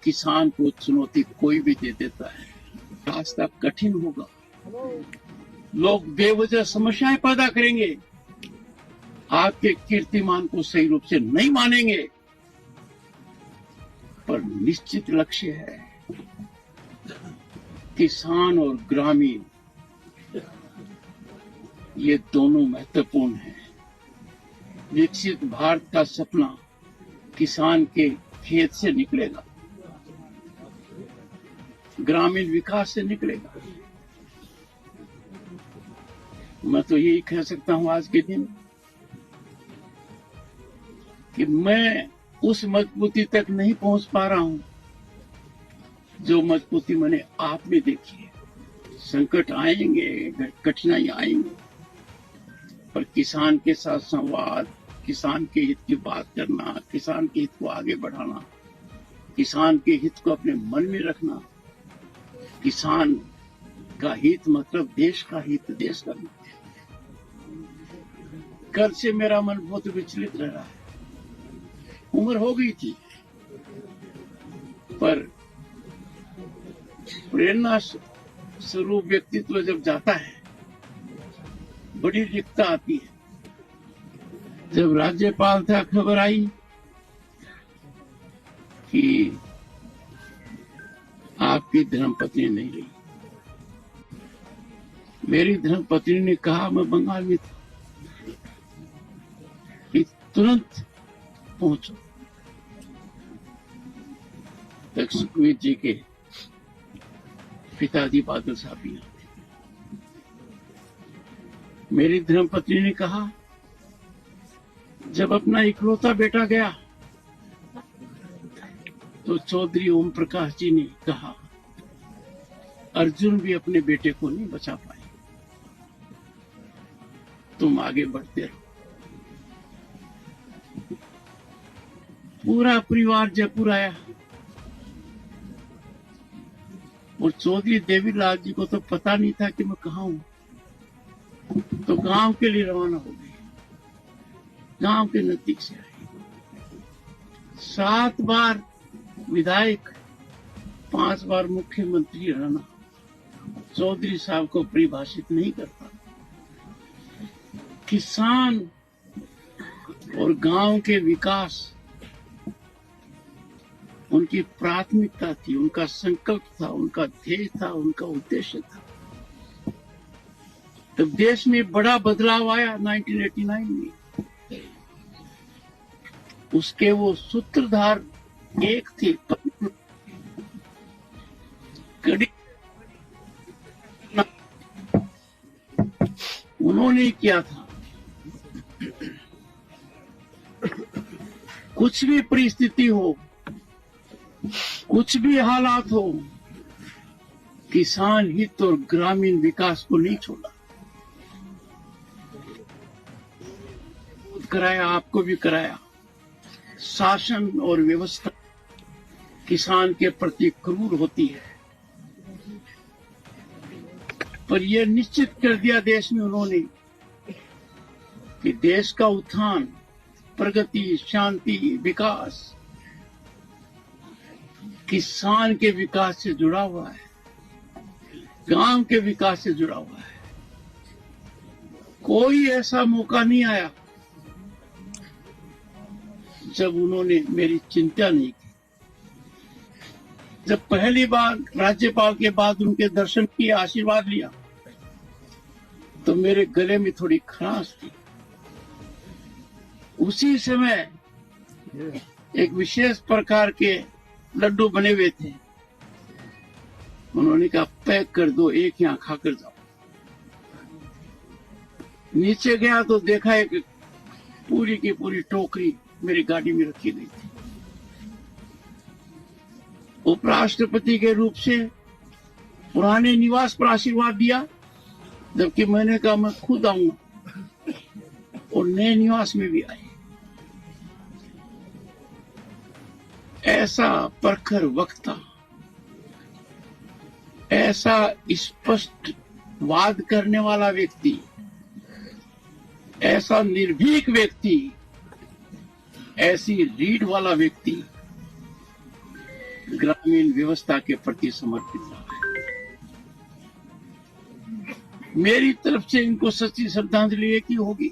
किसान को चुनौती कोई भी दे देता है, रास्ता कठिन होगा। लोग बेवजह समस्याएं पैदा करेंगे, आपके कीर्तिमान को सही रूप से नहीं मानेंगे, पर निश्चित लक्ष्य है किसान और ग्रामीण, ये दोनों महत्वपूर्ण हैं। विकसित भारत का सपना किसान के खेत से निकलेगा, ग्रामीण विकास से निकलेगा। मैं तो यही कह सकता हूं आज के दिन कि मैं उस मजबूती तक नहीं पहुंच पा रहा हूं जो मजबूती मैंने आप में देखी है। संकट आएंगे, कठिनाई आएंगे, पर किसान के साथ संवाद, किसान के हित की बात करना, किसान के हित को आगे बढ़ाना, किसान के हित को अपने मन में रखना। किसान का हित मतलब देश का हित, देश का हित। कल से मेरा मन बहुत विचलित रह रहा है। उम्र हो गई थी, पर प्रेरणा स्वरूप व्यक्तित्व जब जाता है, बड़ी रिक्तता आती है। जब राज्यपाल था, खबर आई कि आपकी धर्मपत्नी नहीं रही। मेरी धर्मपत्नी ने कहा, मैं बंगाल में था, कि तुरंत पहुंचो। तक सुखवीर जी के पिताजी बादल साहब भी आते। मेरी धर्मपत्नी ने कहा, जब अपना इकलौता बेटा गया तो चौधरी ओम प्रकाश जी ने कहा, अर्जुन भी अपने बेटे को नहीं बचा पाए, तुम आगे बढ़ते रहो। पूरा परिवार जयपुर आया और चौधरी देवीलाल जी को तो पता नहीं था कि मैं कहाँ हूं, तो गांव के लिए रवाना हो गए। गांव के नजदीक से आए। 7 बार विधायक, 5 बार मुख्यमंत्री रहना चौधरी साहब को परिभाषित नहीं करता। किसान और गांव के विकास उनकी प्राथमिकता थी, उनका संकल्प था, उनका ध्येय था, उनका उद्देश्य था। तब देश में बड़ा बदलाव आया 1989 में। उसके वो सूत्रधार एक थे, उन्होंने किया था। कुछ भी परिस्थिति हो, कुछ भी हालात हो, किसान हित और ग्रामीण विकास को नहीं छोड़ा। कराया, आपको भी कराया। शासन और व्यवस्था किसान के प्रति क्रूर होती है, पर यह निश्चित कर दिया देश में उन्होंने कि देश का उत्थान, प्रगति, शांति, विकास किसान के विकास से जुड़ा हुआ है, गांव के विकास से जुड़ा हुआ है। कोई ऐसा मौका नहीं आया जब उन्होंने मेरी चिंता नहीं की। जब पहली बार राज्यपाल के बाद उनके दर्शन किए, आशीर्वाद लिया, तो मेरे गले में थोड़ी खराश थी। उसी समय एक विशेष प्रकार के लड्डू बने हुए थे। उन्होंने कहा, पैक कर दो, एक यहाँ खाकर जाओ। नीचे गया तो देखा एक पूरी की पूरी टोकरी मेरी गाड़ी में रखी गई थी। उपराष्ट्रपति के रूप से पुराने निवास पर आशीर्वाद दिया, जबकि मैंने कहा मैं खुद आऊंगा, और नए निवास में भी आए। ऐसा प्रखर वक्ता, ऐसा स्पष्ट वाद करने वाला व्यक्ति, ऐसा निर्भीक व्यक्ति, ऐसी रीढ़ वाला व्यक्ति ग्रामीण व्यवस्था के प्रति समर्पित रहा है। मेरी तरफ से इनको सच्ची श्रद्धांजलि एक ही होगी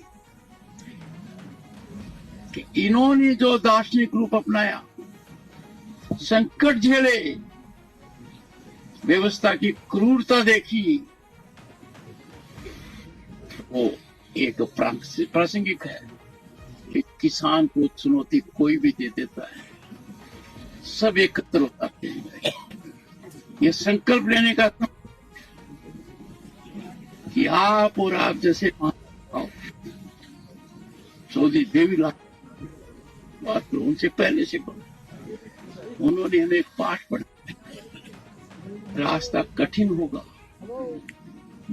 कि इन्होंने जो दार्शनिक रूप अपनाया, संकट झेले, व्यवस्था की क्रूरता देखी, वो एक प्रासंगिक है कि किसान को चुनौती कोई भी दे देता है, सब एकत्र हो जाते हैं। ये संकल्प लेने का कि आप और आप जैसे चौधरी देवीलाल बात करो, उनसे पहले से करो, उन्होंने हमें एक पाठ पढ़ाया, रास्ता कठिन होगा,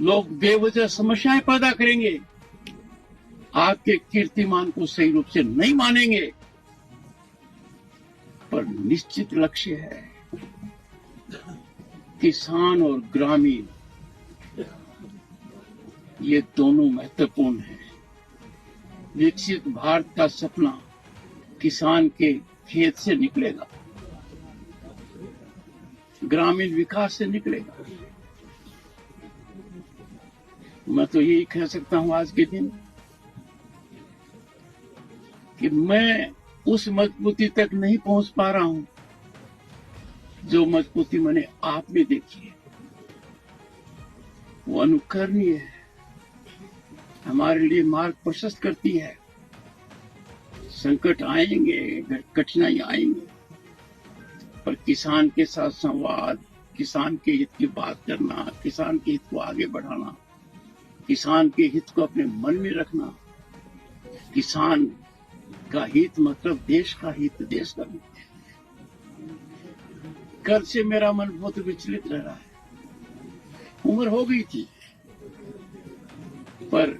लोग बेवजह समस्याएं पैदा करेंगे, आपके कीर्तिमान को सही रूप से नहीं मानेंगे, पर निश्चित लक्ष्य है किसान और ग्रामीण, ये दोनों महत्वपूर्ण हैं। विकसित भारत का सपना किसान के खेत से निकलेगा, ग्रामीण विकास से निकलेगा। मैं तो यही कह सकता हूं आज के दिन कि मैं उस मजबूती तक नहीं पहुंच पा रहा हूं जो मजबूती मैंने आप में देखी है। वो अनुकरणीय है, हमारे लिए मार्ग प्रशस्त करती है। संकट आएंगे, कठिनाई आएंगे, पर किसान के साथ संवाद, किसान के हित की बात करना, किसान के हित को आगे बढ़ाना, किसान के हित को अपने मन में रखना, किसान का हित मतलब देश का हित, देश का हित। कल से मेरा मन बहुत विचलित रह रहा है। उम्र हो गई थी, पर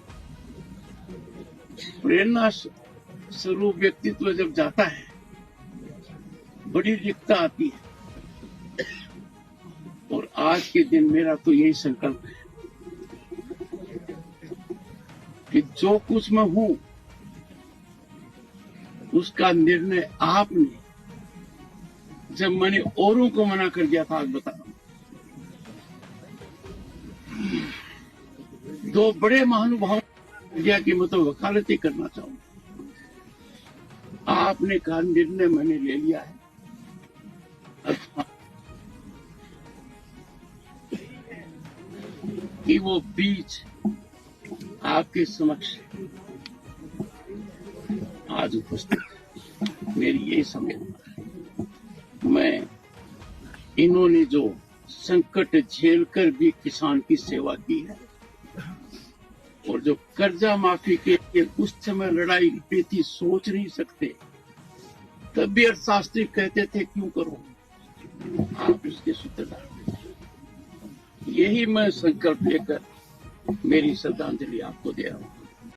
प्रेरणा स्वरूप व्यक्तित्व जब जाता है, बड़ी रिक्तता आती है। और आज के दिन मेरा तो यही संकल्प है कि जो कुछ मैं हूं, उसका निर्णय आपने, जब मैंने औरों को मना कर दिया था, आज बता रहा हूं। दो बड़े महानुभाव दिया कि मैं तो वकालती करना चाहूंगा, आपने कहा निर्णय मैंने ले लिया है। कि वो बीज आपके समक्ष आज उपस्थित, मेरी यही समझ। मैं इन्होंने जो संकट झेलकर भी किसान की सेवा की है, और जो कर्जा माफी के लिए उस समय लड़ाई लड़ी थी, सोच नहीं सकते, तब भी अर्थशास्त्री कहते थे क्यों करो, आप इसके सूत्रधार। यही मैं संकल्प लेकर मेरी श्रद्धांजलि आपको दे रहा हूं।